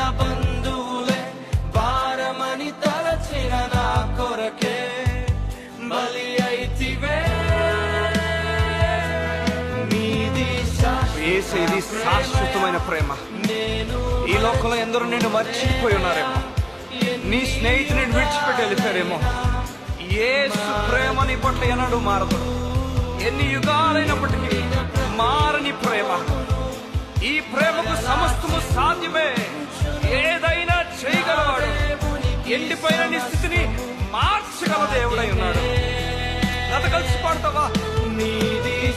బంధువులే భారమని తలచిన నా కొరకే బలి అయితివే. ఇది శాశ్వతమైన ప్రేమ. ఈ లోకంలో ఎందరో నిన్ను మర్చిపోయి ఉన్నారేమో, నీ స్నేహితుని విడిచిపెట్టి వెళ్ళిపోయారేమో. యేసు ప్రేమ నీ పట్ల ఎన్నడూ మారదు. ఎన్ని యుగాలైనప్పటికీ మారని ప్రేమ. ఈ ప్రేమకు సమస్తము సాధ్యమే. ఏదైనా చేయగలవాడు. ఎండిపోయిన నీ స్థితిని మార్చగల దేవుడై ఉన్నాడు. గత కలిసి పాడతావా? నీది